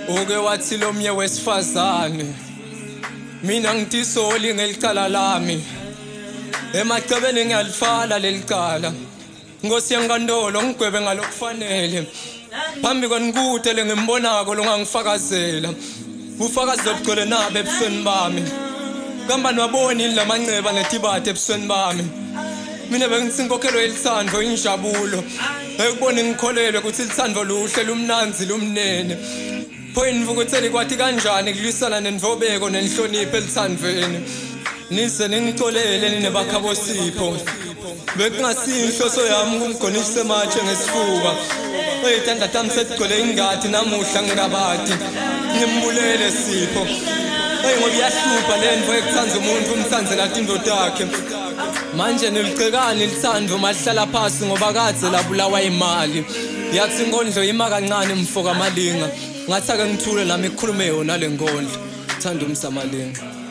Uke wathi lo mye wesifazane mina ngitisoli ngelicala lami emacebeni ngiyalifala lelicala Nkosi yankantolo ngigwebe ngalokufanele phambi kwenikutele ngimbonako longangifakazela ufakazi obugcwele nabe ebusweni bami kambani waboni lamanceba netibathe ebusweni bami mina bengisinkokhelo elithandvo injabulo ekubona ngikholelwe ukuthi lithandvo luhle lumnanzi lumnene Point vukutheli kwathi kanjani kulwisana nenvobeko nenhlonipho elithandweni nize ningixolele ninebakhabo sipho bekungasinhloso yami kumgonisa ematshe ngesifuba eyithandla tami sesigcwele ingadi namuhla ngingabadi ngimbulele sipho ngoba iyahlupha lento ekuthanza umuntu umthandzela indodana yakhe manje nilicekani lithandvo malihlala phansi ngoba kadze labulawa imali yathi inkondlo ima kancane mfoka malinga ngathi ake ngithule nami ngikhulume yona le nkondlo thanda umsamalinga